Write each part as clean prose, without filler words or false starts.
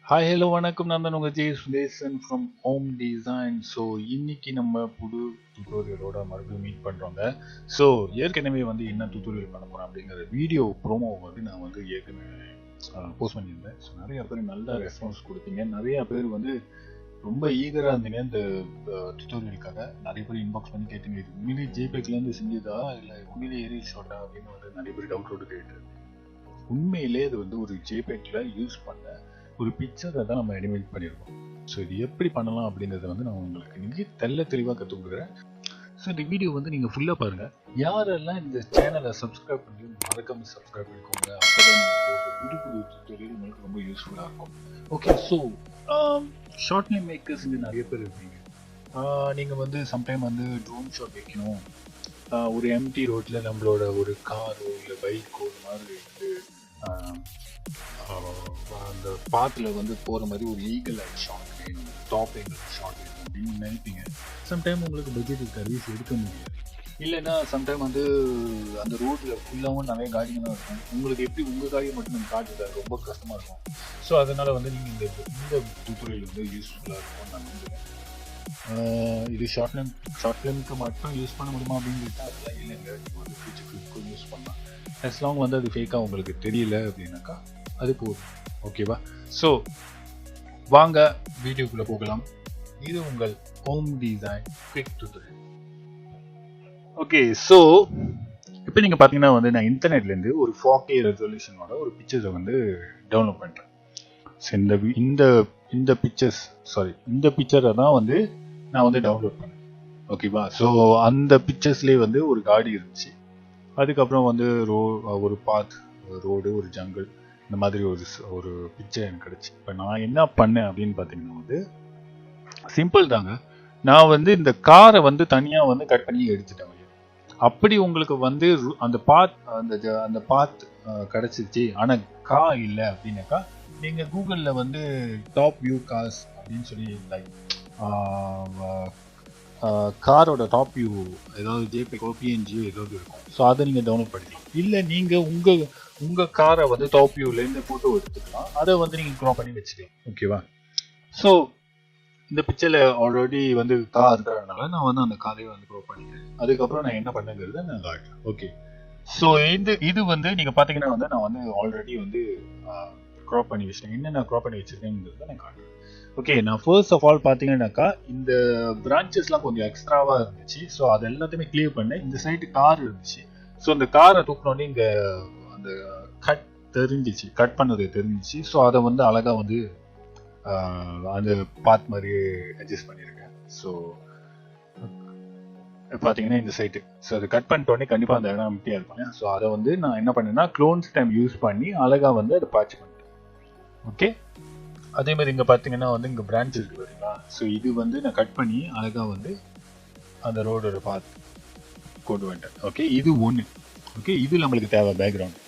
Hi hello வணக்கம் நான் தான் உங்கள் ஜெயசுதேசன் ஃப்ரம் ஹோம் டிசைன். ஸோ இன்னைக்கு நம்ம புது டியூட்டோரியலோட மறுபடியும் மீட் பண்ணுறோங்க. ஸோ ஏற்கனவே வந்து என்ன டியூட்டோரியல் பண்ண போகிறோம் அப்படிங்கிற வீடியோ ப்ரோமோ வந்து நான் வந்து ஏற்கனவே போஸ்ட் பண்ணியிருந்தேன். ஸோ நிறைய பேர் நல்ல ரெஸ்பான்ஸ் கொடுத்தீங்க. நிறைய பேர் வந்து ரொம்ப ஈகராக இருந்தீங்க இந்த டியூட்டோரியலுக்காக. நிறைய பேர் இன்பாக்ஸ் பண்ணி கேட்டீங்க, இது உண்மையிலேயே ஜேபேக்லேருந்து செஞ்சதா இல்லை உண்மையிலேயே ஏரியா ஷாட்டா அப்படின்னு வந்து நிறைய பேர் டவுட்டோடு கேட்டு, உண்மையிலே அது வந்து ஒரு ஜேபேக்ல யூஸ் பண்ண ஒரு பிக்சரை தான் நம்ம அனிமேட் பண்ணியிருக்கோம். ஸோ இது எப்படி பண்ணலாம் அப்படிங்கிறத வந்து நான் உங்களுக்கு இன்னைக்கு தெளிவாக கற்றுக் கொடுக்குறேன். ஸோ இந்த வீடியோ வந்து நீங்கள் ஃபுல்லாக பாருங்கள். யாரெல்லாம் இந்த சேனலை சப்ஸ்கிரைப் பண்ணி மறக்காம சப்ஸ்கிரைப் பண்ணிக்கோங்க. அப்போ தான் புது புது tutorial உங்களுக்கு ரொம்ப யூஸ்ஃபுல்லாக இருக்கும். Okay, so short film makers இங்கே நிறைய பேர் இருக்கீங்க. நீங்கள் வந்து சம்டைம் வந்து ட்ரோன் ஷாட் வைக்கணும், ஒரு எம்டி ரோட்டில் நம்மளோட ஒரு காரோ இல்லை பைக்கோ மாதிரி வந்து அந்த பாத்தில் வந்து போகிற மாதிரி ஒரு ஈகல் லைட் ஷாட் வேணும், டாப் ஆங்கிள் ஷாட் வேணும் அப்படின்னு நினைப்பீங்க. சம்டைம் உங்களுக்கு பட்ஜெட் சர்வீஸ் எடுக்க முடியாது. இல்லைன்னா சம்டைம் வந்து அந்த ரோட்டில் ஃபுல்லாகவும் நிறைய காடிங்கெல்லாம் இருக்கும். உங்களுக்கு எப்படி உங்கள் காடியை மட்டும் நீங்கள் காட்டுறது ரொம்ப கஷ்டமாக இருக்கும். ஸோ அதனால் வந்து நீங்கள் இந்த டியூட்டோரியல் வந்து யூஸ்ஃபுல்லாக இருக்கும்னு நான் நம்புகிறேன். இது ஷார்ட் ஃபிலிம்க்கு மட்டும் யூஸ் பண்ண முடியுமா அப்படின்னு கேட்டால் அதெல்லாம் இல்லைங்க. நீங்கள் வந்து ஃபியூச்சர் ஃபிலிம்க்கும் யூஸ் பண்ணலாம். as long வந்து அது ஃபேக்காக உங்களுக்கு தெரியல அப்படின்னாக்கா அது போதும். ஓகேவா? ஸோ வாங்க வீடியோக்குள்ளே போகலாம். இது உங்கள் home design quick tutorial. Okay, so இப்போ நீங்கள் பார்த்தீங்கன்னா வந்து நான் இன்டர்நெட்லேருந்து ஒரு 4K ரெசல்யூஷனோட ஒரு பிக்சர்ஸை வந்து டவுன்லோட் பண்ணுறேன். ஸோ இந்த பிக்சரை தான் வந்து நான் வந்து டவுன்லோட் பண்ணேன். ஓகேவா? ஸோ அந்த பிக்சர்ஸ்லேயே வந்து ஒரு காடி இருந்துச்சு. அதுக்கப்புறம் வந்து ஒரு பாத், ரோடு, ஒரு ஜங்கிள், இந்த மாதிரி ஒரு பிக்சர் எனக்கு கிடச்சி. இப்போ நான் என்ன பண்ணேன் அப்படின்னு பார்த்தீங்கன்னா வந்து சிம்பிள் தாங்க. நான் வந்து இந்த காரை வந்து தனியாக வந்து கட் பண்ணி எடுத்துட்டேன். அப்படி உங்களுக்கு வந்து அந்த பாத் கிடச்சிருச்சு ஆனால் கா இல்லை அப்படின்னாக்கா நீங்கள் கூகுளில் வந்து டாப் வியூ காஸ் அப்படின்னு சொல்லி லைக் காரோட டாப் வியூ ஏதாவது ஜேபிகோ பிஎன்ஜியோ ஏதாவது இருக்கும். ஸோ அதை நீங்கள் டவுன்லோட் பண்ணிக்கலாம். இல்லை நீங்கள் உங்கள் காரை வந்து டாப் வியூலேருந்து ஃபோட்டோ எடுத்துக்கலாம். அதை வந்து நீங்கள் க்ராப் பண்ணி வச்சுக்கலாம். ஓகேவா? ஸோ இந்த பிக்சரில் ஆல்ரெடி வந்து கார் இருக்கிறதுனால நான் வந்து அந்த காரையை வந்து க்ராப் பண்ணிக்கிறேன். அதுக்கப்புறம் நான் என்ன பண்ணுங்கிறத நான் காட்டுறேன். ஓகே, ஸோ இது வந்து நீங்கள் பார்த்தீங்கன்னா வந்து நான் வந்து ஆல்ரெடி வந்து க்ராப் பண்ணி வச்சிட்டேன். என்னென்ன க்ராப் பண்ணி வச்சிருக்கேங்கிறத நான் காட்டுறேன். ஓகே, நான் ஃபர்ஸ்ட் ஆஃப் ஆல் பார்த்தீங்கன்னாக்கா இந்த பிரான்ச்சஸ்லாம் கொஞ்சம் எக்ஸ்ட்ராவாக இருந்துச்சு. ஸோ அது எல்லாத்தையுமே கிளியர் பண்ணேன். இந்த சைடு கார் இருந்துச்சு. ஸோ அந்த காரை தூக்கினோடனே இங்கே அந்த கட் பண்ணது தெரிஞ்சிச்சு. ஸோ அதை வந்து அழகாக வந்து அந்த பாத் மாதிரி அட்ஜஸ்ட் பண்ணியிருக்கேன். ஸோ பார்த்தீங்கன்னா இந்த சைட்டு, ஸோ அதை கட் பண்ணிட்டோடனே கண்டிப்பாக அந்த இடம் எம்டியாக இருக்கும். ஸோ அதை வந்து நான் என்ன பண்ணேன்னா க்ளோன்ஸ் டைம் யூஸ் பண்ணி அழகாக வந்து அதை பேட்ச் பண்ணிட்டேன். ஓகே, அதே மாதிரி இங்கே பார்த்தீங்கன்னா வந்து இங்கே பிரான்ச் இருக்குது பார்த்தீங்களா? ஸோ இது வந்து நான் கட் பண்ணி அழகாக வந்து அந்த ரோடோட பாத் கொண்டு வந்துட்டேன். ஓகே, இது ஒன்று. ஓகே, இது நம்மளுக்கு தேவை பேக்ரவுண்ட்.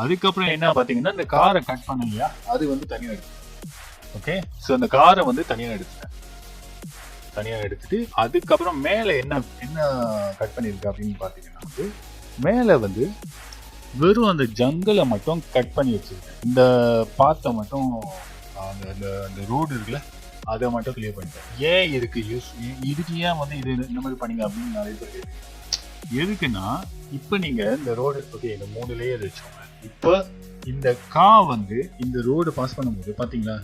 அதுக்கப்புறம் என்ன பார்த்தீங்கன்னா இந்த காரை கட் பண்ண இல்லையா, அது வந்து தனியாக எடுத்து. ஓகே, ஸோ அந்த காரை வந்து தனியாக எடுத்துட்டு அதுக்கப்புறம் மேலே என்ன கட் பண்ணியிருக்கு அப்படின்னு பார்த்தீங்கன்னா வந்து மேலே வந்து வெறும் அந்த ஜங்கிளை மட்டும் கட் பண்ணி வச்சிருக்கேன். இந்த பாத்தை மட்டும் அந்த ரோடு இருக்குல்ல அதை மட்டும் கிளியர் பண்ணிட்டேன். ஏன் இதுக்கு ஏன் வந்து இது இந்த மாதிரி பண்ணீங்க அப்படின்னு நிறைய பேர் கேட்குறீங்க. எதுக்குன்னா இப்போ நீங்கள் இந்த ரோடு, ஓகே, இந்த 3 லேயர் வச்சோங்க. இப்போ இந்த வந்து இந்த ரோடு பாஸ் பண்ணும்போது பார்த்தீங்களா,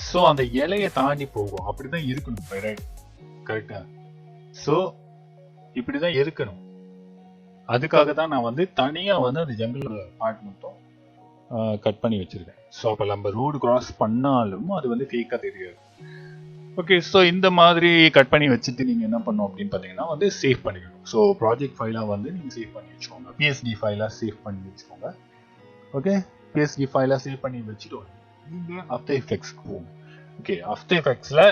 ஸோ அந்த இலையை தாண்டி போகும். அப்படிதான் இருக்கணும். கரெக்டா? ஸோ இப்படிதான் இருக்கணும். அதுக்காக தான் நான் வந்து தனியாக வந்து அந்த ஜங்கிள் பார்ட் மட்டும் கட் பண்ணி வச்சிருக்கேன். ஸோ அப்போ நம்ம ரோடு கிராஸ் பண்ணாலும் அது வந்து ஃபேக்காக தெரியாது. ஓகே, ஸோ இந்த மாதிரி கட் பண்ணி வச்சுட்டு நீங்கள் என்ன பண்ணணும் அப்படின்னு பார்த்தீங்கன்னா வந்து சேவ் பண்ணிக்கணும். ஸோ ப்ராஜெக்ட் ஃபைலாக வந்து நீங்கள் சேவ் பண்ணி வச்சுக்கோங்க. பிஎஸ்டி ஃபைலாக சேவ் பண்ணி வச்சுக்கோங்க. ஓகே, பிஎஸ்டி ஃபைலாக சேவ் பண்ணி வச்சுட்டு நீங்கள் ஆஃப்டர் எஃபெக்ட்ஸ்க்கு போகும். ஓகே, ஆஃப்டர் எஃபெக்ட்ஸில்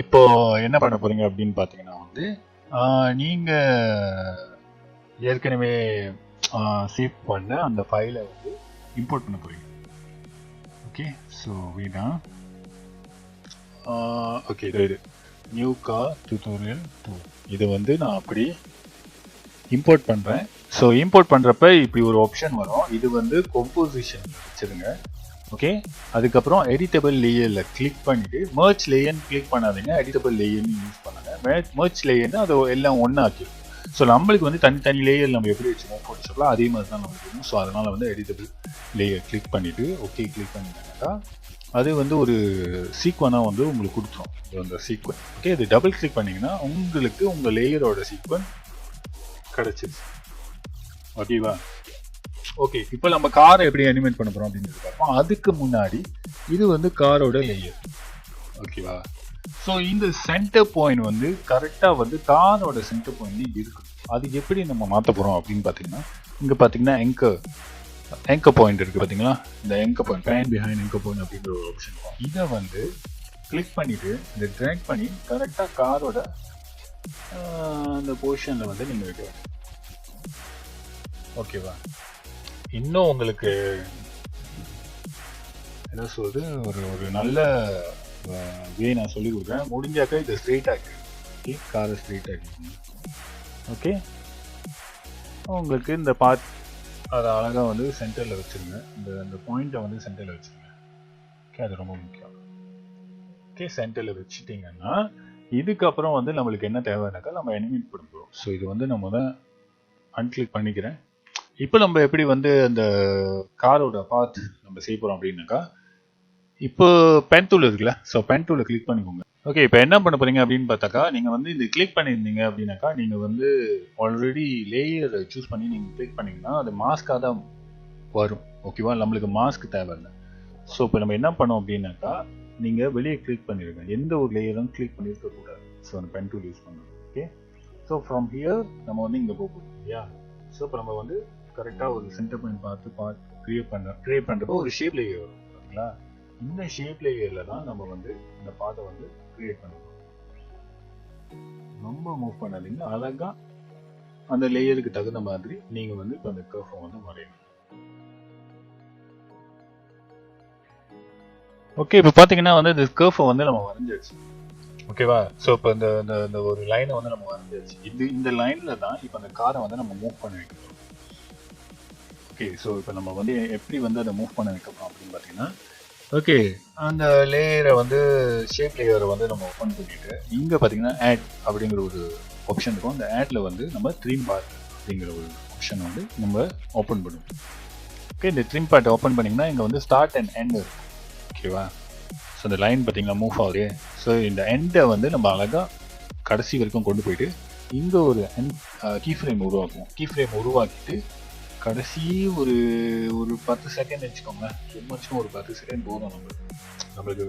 இப்போ என்ன பண்ண போகிறீங்க அப்படின்னு பார்த்தீங்கன்னா வந்து நீங்கள் ஏற்கனவே சேவ் பண்ண அந்த ஃபைலை வந்து இம்போர்ட் பண்ண போகிறீங்க. ஓகே, ஸோ வீடாக ஓகே, இது நியூ கார் டியூட்டோரியல் 2. இது வந்து நான் அப்படி இம்போர்ட் பண்ணுறேன். ஸோ இம்போர்ட் பண்ணுறப்ப இப்படி ஒரு ஆப்ஷன் வரும். இது வந்து கம்போசிஷன் வச்சுருங்க. ஓகே, அதுக்கப்புறம் எடிட்டபிள் லேயரில் கிளிக் பண்ணிவிட்டு மர்ச் லேயர்னு கிளிக் பண்ணாதீங்க, எடிட்டபிள் லேயர்னு யூஸ் பண்ணுங்க. மர்ச் லேயர்னு அது எல்லாம் ஒன்றா ஆக்கிடும். ஸோ நம்மளுக்கு வந்து தனி லேயர் நம்ம எப்படி வச்சுக்கோம் ஃபோட்டோஷாப்பில் அதே மாதிரி தான் நம்மளுக்கு வேணும். ஸோ அதனால் வந்து எடிட்டபிள் லேயர் கிளிக் பண்ணிவிட்டு ஓகே கிளிக் பண்ணிட்டாங்கக்கா அது வந்து ஒரு சீக்வனாக வந்து உங்களுக்கு கொடுத்துரும். இது அந்த சீக்வன். ஓகே, இது டபுள் கிளிக் பண்ணிங்கன்னா உங்களுக்கு உங்கள் லேயரோட சீக்வன் கிடச்சிருச்சு. ஓகேவா? ஓகே, இப்போ நம்ம காரை எப்படி அனிமேட் பண்ண போகிறோம் அப்படின்றது பார்ப்போம். அதுக்கு முன்னாடி இது வந்து காரோட லேயர். ஓகேவா? ஸோ இந்த சென்டர் பாயிண்ட் வந்து கரெக்டாக வந்து காரோட சென்டர் பாயிண்ட் இருக்குது. அது எப்படி நம்ம மாற்ற போகிறோம் அப்படின்னு பார்த்தீங்கன்னா, இங்கே பார்த்தீங்கன்னா எங்கர் பாயிண்ட் இருக்குது பார்த்தீங்களா? இந்த எங்கர் பாயிண்ட் பேன் பிஹைண்ட் எங்கர் பாயிண்ட் அப்படின்ற ஒரு ஆப்ஷன். இதை வந்து கிளிக் பண்ணிவிட்டு இதை ட்ராக் பண்ணி கரெக்டாக காரோட அந்த பொசிஷனில் வந்து நீங்கள் வைக்க. ஓகேவா? இன்னும் உங்களுக்கு என்ன சொல்றது, ஒரு நல்ல வே நான் சொல்லி கொடுக்குறேன். முடிஞ்சாக்கா இதை ஸ்ட்ரெயிட் ஆக்கி. ஓகே, காரை ஸ்ட்ரெயிட் ஆக்கி. ஓகே, உங்களுக்கு இந்த பார்ட் அதை அழகாக வந்து சென்டரில் வச்சுருங்க. இந்த பாயிண்ட்டை வந்து சென்டரில் வச்சுருங்க. ஓகே, அது ரொம்ப முக்கியம். ஓகே, சென்டரில் வச்சுட்டிங்கன்னா இதுக்கப்புறம் வந்து நம்மளுக்கு என்ன தேவைன்னாக்கா நம்ம அனிமேட் பண்ண போகிறோம். ஸோ இது வந்து நம்ம தான் அன்கிளிக் பண்ணிக்கிறேன். இப்போ நம்ம எப்படி வந்து அந்த காரோட பார்ட் நம்ம செய்ய போகிறோம் அப்படின்னாக்கா, இப்போ பென் டூல் இருக்குல்ல, ஸோ பென் டூலை கிளிக் பண்ணிக்கோங்க. ஓகே, இப்போ என்ன பண்ண போகிறீங்க அப்படின்னு பார்த்தாக்கா, நீங்கள் வந்து இது கிளிக் பண்ணியிருந்தீங்க அப்படின்னாக்கா நீங்கள் வந்து ஆல்ரெடி லேயர் சூஸ் பண்ணி நீங்கள் கிளிக் பண்ணிங்கன்னா அது மாஸ்க்காக தான் வரும். ஓகேவா? நம்மளுக்கு மாஸ்க் தேவையில்லை. ஸோ இப்போ நம்ம என்ன பண்ணோம் அப்படின்னாக்கா, நீங்கள் வெளியே கிளிக் பண்ணிடுங்க. எந்த ஒரு லேயரும் கிளிக் பண்ணியிருக்கக்கூடாது. ஸோ அந்த பென் டூல் யூஸ் பண்ணுறோம். ஓகே, ஸோ ஃப்ரம் ஹியர் நம்ம வந்து இங்கே போகணும் இல்லையா? ஸோ இப்போ நம்ம வந்து கரெக்டாக ஒரு சென்டர் பாயிண்ட் பார்த்து கிரியேட் பண்ணுறப்போ ஒரு ஷேப் லேயர் வரும். ஓகேங்களா? இந்த ஷேப் லேயரில் தான் நம்ம வந்து இந்த பாத்தை வந்து கிரியேட் பண்ணுறோம். ரொம்ப மூவ் பண்ணாதீங்க, அழகாக அந்த லேயருக்கு தகுந்த மாதிரி நீங்கள் வந்து இப்போ அந்த கர்ஃபை வந்து வரையணும். ஓகே, இப்போ பார்த்தீங்கன்னா வந்து இந்த கர்ஃபை வந்து நம்ம வரைஞ்சாச்சு. ஓகேவா? ஸோ இப்போ இந்த ஒரு லைனை வந்து நம்ம வரைஞ்சாச்சு. இந்த லைனில் தான் இப்போ அந்த காரை வந்து நம்ம மூவ் பண்ண வைக்கணும். ஓகே, ஸோ இப்போ நம்ம வந்து எப்படி வந்து அதை மூவ் பண்ண வைக்கணும் அப்படின்னு பார்த்தீங்கன்னா, ஓகே, அந்த லேயரை வந்து ஷேப் லேயரை வந்து நம்ம ஓப்பன் பண்ணிட்டு இங்கே பார்த்தீங்கன்னா ஆட் அப்படிங்கிற ஒரு ஆப்ஷன் இருக்கும். அந்த ஆட்ல வந்து நம்ம ட்ரிம் பார்ட் அப்படிங்கிற ஒரு ஆப்ஷன் வந்து நம்ம ஓப்பன் பண்ணுவோம். ஓகே, இந்த ட்ரிம் பார்ட் ஓப்பன் பண்ணிங்கன்னா இங்கே வந்து ஸ்டார்ட் அண்ட் எண்ட் இருக்கும். ஓகேவா? ஸோ இந்த லைன் பார்த்தீங்கன்னா மூவ் ஆகுது. ஸோ இந்த எண்டை வந்து நம்ம அழகாக கடைசி வரைக்கும் கொண்டு போயிட்டு இங்கே ஒரு கீ ஃப்ரேம் உருவாக்குவோம். கீ ஃப்ரேம் உருவாக்கிட்டு கடைசி ஒரு 10 செகண்ட் வச்சுக்கோங்க. சும்மா ஒரு 10 செகண்ட் போதும். நம்மளுக்கு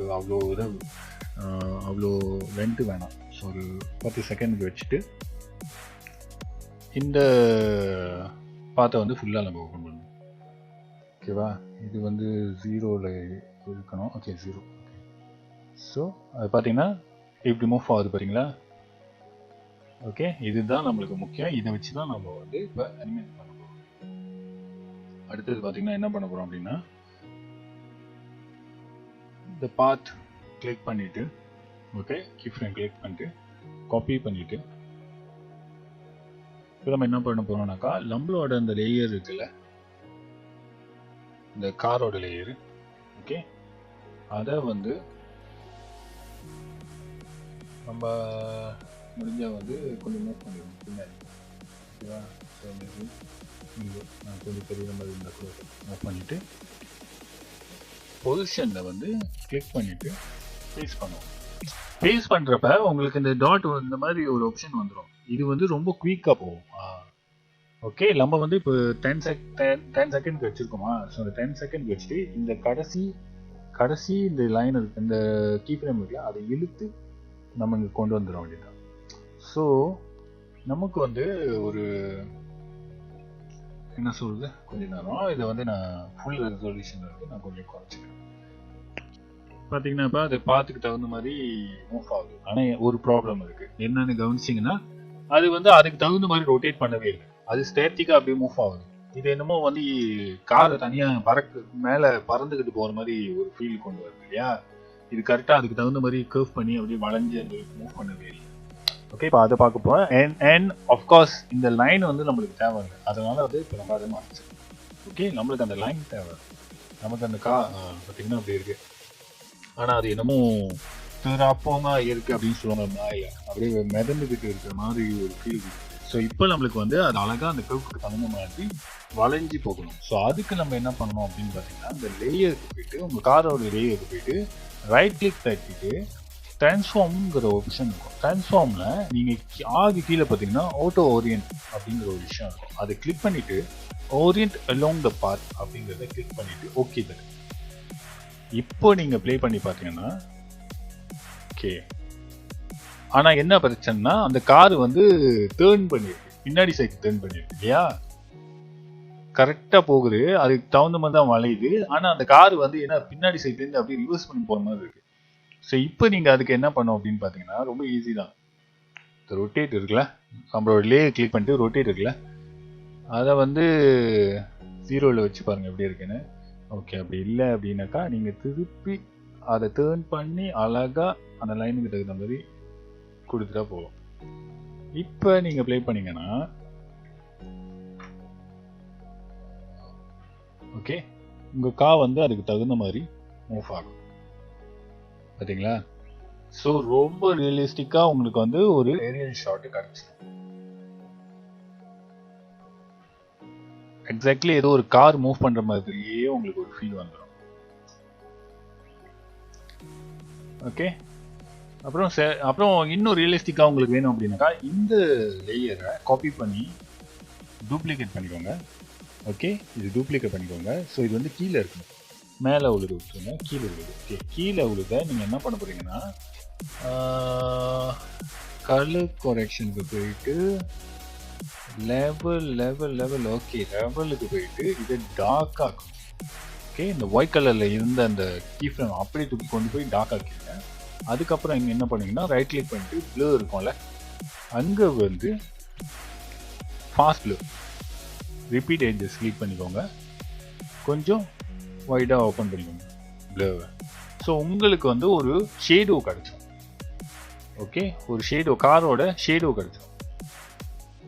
அவ்வளோ லென்த்து வேணாம். ஸோ ஒரு 10 செகண்டுக்கு வச்சுட்டு இந்த பாத்தை வந்து ஃபுல்லாக நம்ம ஓப்பன் பண்ணணும். ஓகேவா? இது வந்து 0ல் இருக்கணும். ஓகே, 0. ஓகே, ஸோ அது பார்த்தீங்கன்னா இப்படி மூவ் ஆகுது பார்த்தீங்களா? ஓகே, இதுதான் நம்மளுக்கு முக்கியம். இதை வச்சு தான் நம்ம வந்து இப்போ அனிமேட் பண்ண போகிறோம். அடுத்தது பார்த்தீங்கன்னா என்ன பண்ண போகிறோம் அப்படின்னா, இந்த பாத் கிளிக் பண்ணிவிட்டு ஓகே, கீ ஃப்ரேம் கிளிக் பண்ணிட்டு காப்பி பண்ணிவிட்டு இப்போ நம்ம என்ன பண்ண போகிறோம்னாக்கா, நம்மளோட இந்த லேயர் இருக்குல்ல, இந்த காரோட லேயர். ஓகே, அதை வந்து நம்ம முடிஞ்சால் வந்து கொஞ்சம் மூவ் பண்ணிடுவோம் பின்னாடி. ஓகேவா? ஸோ நான் கொஞ்சம் பெரிய மாதிரி இந்த மூவ் பண்ணிவிட்டு பொசிஷனில் வந்து கிளிக் பண்ணிவிட்டு பேஸ்ட் பண்ணுவோம். பேஸ்ட் பண்ணுறப்ப உங்களுக்கு இந்த டாட் இந்த மாதிரி ஒரு ஆப்ஷன் வந்துடும். இது வந்து ரொம்ப குயிக்காக போகும். ஓகே, நம்ம வந்து இப்போ 10 செகண்ட் வச்சுருக்கோமா? ஸோ அந்த 10 செகண்ட் வச்சுட்டு இந்த கடைசி இந்த லைன் இருக்கு, இந்த கீ ஃப்ரேம் இருக்குல்ல, அதை இழுத்து நம்ம இங்கே கொண்டு வந்துடும் அப்படின்னா. ஸோ நமக்கு வந்து ஒரு என்ன சொல்றது, கொஞ்ச நேரம் இதை வந்து நான் ஃபுல் ரெசல்யூஷன் இருக்கு, நான் கொஞ்சம் குறைச்சிக்கிறேன். பார்த்தீங்கன்னா இப்போ அதை பார்த்துக்கு தகுந்த மாதிரி மூவ் ஆகுது. ஆனால் ஒரு ப்ராப்ளம் இருக்கு. என்னன்னு கவனிச்சிங்கன்னா, அது வந்து அதுக்கு தகுந்த மாதிரி ரொட்டேட் பண்ணவே இல்லை. அது ஸ்டேட்டிக்காக அப்படியே மூவ் ஆகுது. இது என்னமோ வந்து காரை தனியாக மேலே பறந்துக்கிட்டு போகிற மாதிரி ஒரு ஃபீல் கொண்டு வருது இல்லையா? இது கரெக்டாக அதுக்கு தகுந்த மாதிரி கர்வ் பண்ணி அப்படியே வளைஞ்சு அந்த மூவ் பண்ணவே இல்லை. ஓகே, இப்போ அதை பார்க்க போகிறோம். அண்ட் ஆஃப்கோர்ஸ் இந்த லைன் வந்து நம்மளுக்கு தேவை இல்லை, அதனால வந்து இப்போ நம்ம அதை மாறிச்சு. ஓகே, நம்மளுக்கு அந்த லைன் தேவை, நமக்கு அந்த பார்த்தீங்கன்னா அப்படி இருக்குது. ஆனால் அது என்னமோ திராப்பமாக இருக்குது அப்படின்னு சொல்லுவாங்க, மாயில் அப்படியே மிதந்துக்கிட்டு இருக்கிற மாதிரி ஒரு ஃபீல் இருக்குது. ஸோ இப்போ நம்மளுக்கு வந்து அது அழகாக அந்த கவுக்கு தகுந்த மாதிரி வளைஞ்சி போகணும். ஸோ அதுக்கு நம்ம என்ன பண்ணணும் அப்படின்னு பார்த்தீங்கன்னா, அந்த லேயருக்கு போயிட்டு, உங்கள் காரோட லேயருக்கு போயிட்டு ரைட் கிளிக் தட்டிட்டு டிரான்ஸ்ஃபார்ம்ங்கிற ஒரு விஷயம் இருக்கும். டிரான்ஸ்ஃபார்மில் நீங்கள் கீழே பார்த்தீங்கன்னா ஆட்டோ ஓரியன்ட் அப்படிங்கிற ஒரு விஷயம் இருக்கும். அதை கிளிக் பண்ணிவிட்டு ஓரியன்ட் அலாங் த பாத் அப்படிங்கிறத கிளிக் பண்ணிவிட்டு ஓகே தட்டு. இப்போ நீங்கள் ப்ளே பண்ணி பார்த்தீங்கன்னா ஓகே. ஆனால் என்ன பிரச்சனைனா, அந்த கார் வந்து டேர்ன் பண்ணியிருக்கு, பின்னாடி சைடு டேர்ன் பண்ணியிருக்கு இல்லையா, கரெக்டாக போகுது, அதுக்கு தகுந்த மாதிரி தான் வளையுது. ஆனால் அந்த கார் வந்து என்ன பின்னாடி சைட்லேருந்து அப்படியே ரிவர்ஸ் பண்ணி போகிற மாதிரி இருக்குது. ஸோ இப்போ நீங்கள் அதுக்கு என்ன பண்ணணும் அப்படின்னு பார்த்தீங்கன்னா, ரொம்ப ஈஸி தான். இந்த ரொட்டேட் இருக்குல்ல, நம்மளோட லேயர் கிளிக் பண்ணிட்டு ரொட்டேட் இருக்குல்ல, அதை வந்து 0ல் வச்சு பாருங்கள் எப்படி இருக்குன்னு. ஓகே, அப்படி இல்லை அப்படின்னாக்கா நீங்கள் திருப்பி அதை டேர்ன் பண்ணி அழகாக அந்த லைனுக்கு தகுந்த மாதிரி கொடுத்துட்டா போதும். இப்போ நீங்கள் ப்ளே பண்ணீங்கன்னா ஓகே, உங்கள் வந்து அதுக்கு தகுந்த மாதிரி மூவ் ஆகும், பார்த்தீங்களா? ஸோ ரொம்ப ரியலிஸ்டிக்காக உங்களுக்கு வந்து ஒரு ஏரியல் ஷாட் கிடச்சி, எக்ஸாக்ட்லி ஏதோ ஒரு கார் மூவ் பண்ணுற மாதிரியே உங்களுக்கு ஒரு ஃபீல் வந்துடும். ஓகே, அப்புறம் இன்னும் ரியலிஸ்டிக்காக உங்களுக்கு வேணும் அப்படின்னாக்கா இந்த லேயரை காப்பி பண்ணி டூப்ளிகேட் பண்ணிக்கோங்க. ஓகே, இது டூப்ளிகேட் பண்ணிக்கோங்க. ஸோ இது வந்து கீழே இருக்கணும், மேலே உழுது விட்டுருங்க, கீழே உழுது. ஓகே, கீழே உழுத நீங்கள் என்ன பண்ண போகிறீங்கன்னா, கலர் கொரெக்ஷனுக்கு போயிட்டு லெவல் ஓகே, லெவலுக்கு போயிட்டு இதை டார்க் ஆக்கும். ஓகே, இந்த ஒயிட் கலரில் இருந்த அந்த கீ ஃப்ரேம் அப்படியே தூக்கி கொண்டு போய் டார்க் ஆக்கிடுங்க. அதுக்கப்புறம் இங்கே என்ன பண்ணுங்கன்னா, ரைட் கிளிக் பண்ணிட்டு ப்ளூ இருக்கும்ல, அங்கே வந்து fast blue repeat edges click பண்ணிக்கோங்க, கொஞ்சம் வைடாக ஓப்பன் பண்ணிக்கோங்க ப்ளூவை. ஸோ உங்களுக்கு வந்து ஒரு ஷேடோ கிடச்சிடும். ஓகே, ஒரு ஷேடோ, காரோட ஷேடோ கிடச்சிடும்.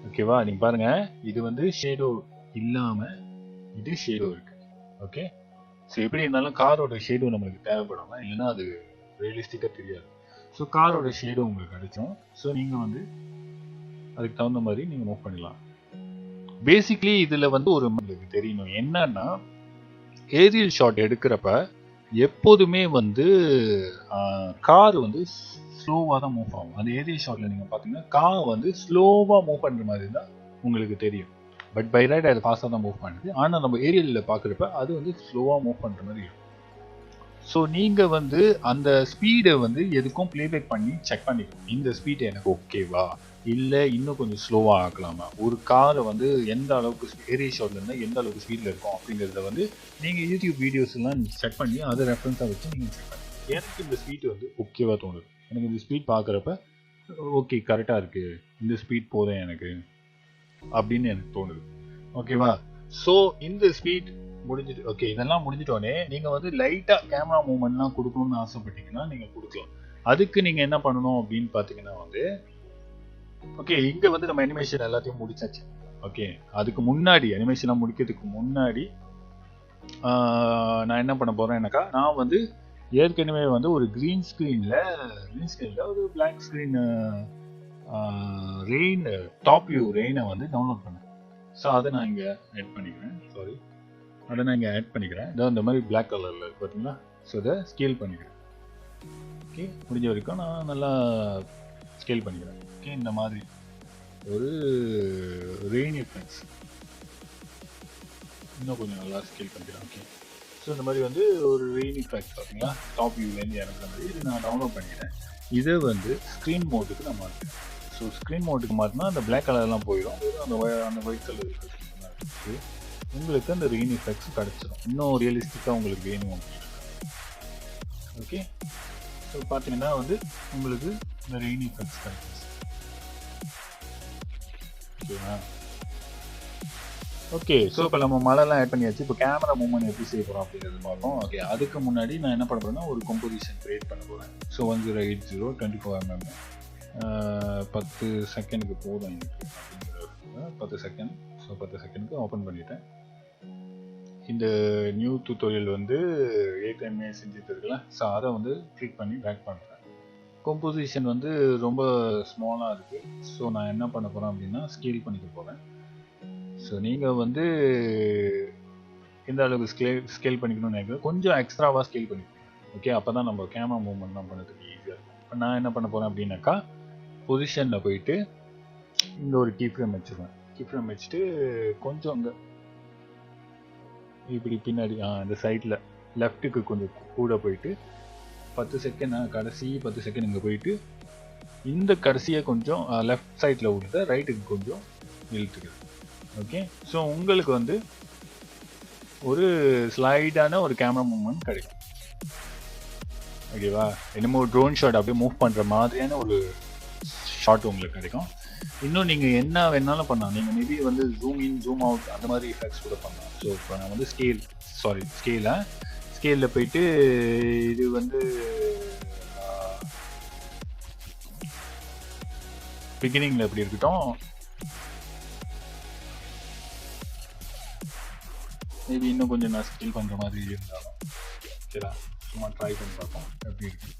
ஓகேவா, நீங்கள் பாருங்கள், இது வந்து ஷேடோ இல்லாமல் இது ஷேடோ இருக்குது. ஓகே, ஸோ எப்படி இருந்தாலும் காரோட ஷேடோ நம்மளுக்கு தேவைப்படாமல், இல்லைன்னா அது ரியலிஸ்டிக்காக தெரியாது. ஸோ காரோட ஷேடோ உங்களுக்கு கிடைக்கும். ஸோ நீங்கள் வந்து அதுக்கு தகுந்த மாதிரி நீங்கள் மூவ் பண்ணிடலாம். பேசிக்லி இதில் வந்து ஒரு உங்களுக்கு தெரியணும் என்னன்னா, ஏரியல் ஷாட் எடுக்கிறப்ப எப்போதுமே வந்து கார் வந்து ஸ்லோவாக தான் மூவ் ஆகும். அந்த ஏரியல் ஷாட்டில் நீங்கள் பார்த்தீங்கன்னா கார் வந்து ஸ்லோவாக மூவ் பண்ணுற மாதிரி தான் உங்களுக்கு தெரியும். பட் பை ரைட் அது ஃபாஸ்ட்டாக தான் மூவ் பண்ணுது. ஆனால் நம்ம ஏரியலில் பார்க்குறப்ப அது வந்து ஸ்லோவாக மூவ் பண்ணுற மாதிரி இருக்கும். ஸோ நீங்கள் வந்து அந்த ஸ்பீடை வந்து எதுக்கும் ப்ளேபேக் பண்ணி செக் பண்ணிக்கணும். இந்த ஸ்பீடு எனக்கு ஓகேவா, இல்லை இன்னும் கொஞ்சம் ஸ்லோவாக ஆக்கலாமா, ஒரு காரை வந்து எந்த அளவுக்கு ஏரிய ஷாட்ல இருந்தால் எந்த அளவுக்கு ஸ்பீடில் இருக்கும் அப்படிங்கிறத வந்து நீங்கள் யூடியூப் வீடியோஸ்லாம் செக் பண்ணி அதை ரெஃபரன்ஸாக வச்சு நீங்கள் செக் பண்ணி, எனக்கு இந்த ஸ்பீடு வந்து ஓகேவா தோணுது, எனக்கு இந்த ஸ்பீட் பார்க்குறப்ப ஓகே கரெக்டாக இருக்குது, இந்த ஸ்பீட் போதும் எனக்கு அப்படின்னு எனக்கு தோணுது. ஓகேவா, ஸோ இந்த ஸ்பீட் முடிஞ்சிட்டு, ஓகே இதெல்லாம் முடிஞ்சிட்டோடனே நீங்கள் வந்து லைட்டாக கேமரா மூவ்மெண்ட்லாம் கொடுக்கணும்னு ஆசைப்பட்டீங்கன்னா நீங்கள் கொடுக்கலாம். அதுக்கு நீங்கள் என்ன பண்ணணும் அப்படின்னு பார்த்தீங்கன்னா வந்து, ஓகே இங்கே வந்து நம்ம அனிமேஷன் எல்லாத்தையும் முடிச்சாச்சு. ஓகே, அதுக்கு முன்னாடி அனிமேஷன்லாம் முடிக்கிறதுக்கு முன்னாடி நான் என்ன பண்ண போகிறேன்னாக்கா, நான் வந்து ஏற்கனவே வந்து ஒரு க்ரீன் ஸ்க்ரீனில் ஒரு black screen rain top view ரெயினை வந்து டவுன்லோட் பண்ணேன். ஸோ அதை நான் இங்கே ஆட் பண்ணிக்கிறேன். இதோ இந்த மாதிரி பிளாக் கலரில் இருக்குது பார்த்தீங்களா. ஸோ இதை ஸ்கேல் பண்ணிக்கிறேன். ஓகே, முடிஞ்ச வரைக்கும் நான் நல்லா ஸ்கேல் பண்ணிக்கிறேன். ஓகே, இந்த மாதிரி ஒரு ரெயின் எஃபெக்ட்ஸ் இன்னும் கொஞ்சம் நல்லா ஸ்கேல் பண்ணிக்கிறேன். ஓகே, ஸோ இந்த மாதிரி வந்து ஒரு ரெயின் எஃபெக்ட்ஸ் பார்த்தீங்களா, டாப் வியூலேருந்து இறங்குற மாதிரி இது நான் டவுன்லோட் பண்ணிக்கிறேன். இதை வந்து ஸ்க்ரீன் மோட்டுக்கு நான் மாற்றுறேன். ஸோ ஸ்க்ரீன் மோட்டுக்கு மாற்றினா அந்த பிளாக் கலர்லாம் போயிடும், அந்த ஒயிட் கலர் இருக்குது. உங்களுக்கு அந்த ரெயின் எஃபெக்ட்ஸ் கிடச்சிடும், இன்னும் ரியலிஸ்டிக்காக உங்களுக்கு வேணும் அப்படின்னு. ஓகே, ஸோ பார்த்தீங்கன்னா வந்து உங்களுக்கு இந்த ரெயின் எஃபெக்ட்ஸ் கிடைச்சிச்சு. ஓகேவா, ஓகே ஸோ இப்போ நம்ம மழைலாம் ஆட் பண்ணியாச்சு. இப்போ கேமரா மூவ்மெண்ட் எப்படி செய்ய போகிறோம் அப்படிங்கிறது பார்ப்போம். ஓகே, அதுக்கு முன்னாடி நான் என்ன பண்ண போகிறேன்னா ஒரு கம்போசிஷன் க்ரியேட் பண்ண போகிறேன். ஸோ 1080 24 mm 10 செகண்டுக்கு போதும் எனக்கு அப்படிங்கிற 10 செகண்ட். ஸோ 10 செகண்டுக்கு ஓப்பன் பண்ணிட்டேன். இந்த நியூ டியூட்டோரியல் வந்து ஏற்கனவே செஞ்சுட்டு இருக்குல்ல, ஸோ அதை வந்து கிளிக் பண்ணி பேக் பண்ணுறேன். கம்போசிஷன் வந்து ரொம்ப ஸ்மாலாக இருக்குது. ஸோ நான் என்ன பண்ண போகிறேன் அப்படின்னா ஸ்கேல் பண்ணிக்க போகிறேன். ஸோ நீங்கள் வந்து எந்த அளவுக்கு ஸ்கேல் பண்ணிக்கணும்னு நினைக்கிறேன், கொஞ்சம் எக்ஸ்ட்ராவாக ஸ்கேல் பண்ணிக்கணும். ஓகே, அப்போ தான் நம்ம கேமரா மூவ்மெண்ட்லாம் பண்ணுறதுக்கு ஈஸியாக இருக்கும். இப்போ நான் என்ன பண்ண போகிறேன் அப்படின்னாக்கா, பொசிஷனில் போயிட்டு இங்கே ஒரு கீ ஃப்ரேம் வச்சுருவேன். கீ ஃப்ரேம் வச்சுட்டு கொஞ்சம் அங்கே இப்படி பின்னாடி இந்த சைடில் லெஃப்ட்டுக்கு கொஞ்சம் கூட போயிட்டு 10 செகண்ட், கடைசி 10 செகண்ட் இங்கே போயிட்டு இந்த கடைசியை கொஞ்சம் லெஃப்ட் சைடில் விடுத ரைட்டுக்கு கொஞ்சம் இழுத்துக்குது. ஓகே, ஸோ உங்களுக்கு வந்து ஒரு ஸ்லைடான ஒரு கேமரா மூவ்மெண்ட் கிடைக்கும். ஓகேவா, என்னமோ ட்ரோன் ஷாட் அப்படியே மூவ் பண்ணுற மாதிரியான ஒரு ஷாட் உங்களுக்கு கிடைக்கும். இன்னும் நீங்கள் என்ன வேணாலும் பண்ணலாம். நீங்கள் மேபி வந்து ஜூம் இன் ஜூம் அவுட் அந்த மாதிரி எஃபெக்ட்ஸ் கூட பண்ணலாம். ஸோ இப்போ நான் வந்து ஸ்கேலில் போயிட்டு இது வந்து பிகினிங்கில் எப்படி இருக்கட்டும், மேபி இன்னும் கொஞ்சம் நான் ஸ்கேல் பண்ணுற மாதிரி இருந்தாலும் சரிடா, சும்மா ட்ரை பண்ணி பார்ப்போம் எப்படி இருக்கு.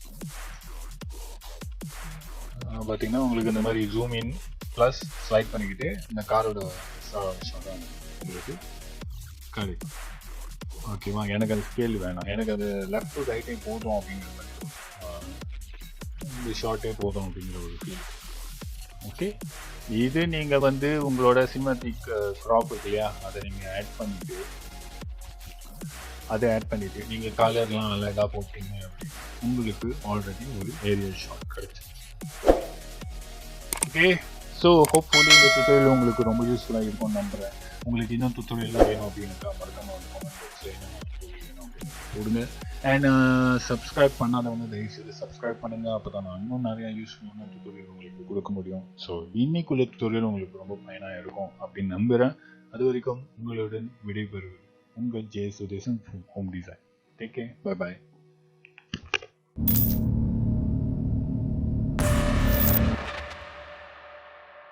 பார்த்தீங்கன்னா உங்களுக்கு இந்த மாதிரி ஜூம் இன் ப்ளஸ் ஸ்லைட் பண்ணிக்கிட்டு இந்த காரோட ஷாட்டாக உங்களுக்கு கிடைக்கும். ஓகேவா, எனக்கு அது ஸ்கேல் வேணாம், எனக்கு அது லெஃப்ட் டு ரைட்டே போதும் அப்படிங்கிற மாதிரி, இந்த ஷார்ட்டே போதும் அப்படிங்கிற ஒரு ஃபீல். ஓகே, இது நீங்கள் வந்து உங்களோட சினிமாட்டிக் க்ராப் இருக்கு இல்லையா, அதை நீங்கள் ஆட் பண்ணிவிட்டு நீங்கள் கலர்லாம் நல்லா இதாக போட்டிங்க அப்படின்னு உங்களுக்கு ஆல்ரெடி ஒரு ஏரியல் ஷாட் கிடைச்சி. ஓகே, ஸோ ஹோப்ஃபுல்லி இந்த டுட்டோரியல் உங்களுக்கு ரொம்ப யூஸ்ஃபுல்லாக இருக்கும்னு நம்புகிறேன். உங்களுக்கு இன்னும் டுட்டோரியல்லாம் வேணும் அப்படின்னா மறக்காம வந்து கமெண்ட் பாக்ஸில் என்ன வேணும் அப்படின்னு கொடுங்க. அண்ட் சப்ஸ்கிரைப் பண்ணாதவங்க தயவுசெய்து சப்ஸ்கிரைப் பண்ணுங்கள். அப்போ தான் நான் இன்னும் நிறையா யூஸ்ஃபுல்லான டுட்டோரியல் உங்களுக்கு கொடுக்க முடியும். ஸோ இன்னைக்குள்ள டுட்டோரியல் உங்களுக்கு ரொம்ப பயனாக இருக்கும் அப்படின்னு நம்புகிறேன். அது வரைக்கும் உங்களுடன் விடைபெறுவது உங்கள் J Sudesan home design. Take care, bye பாய்.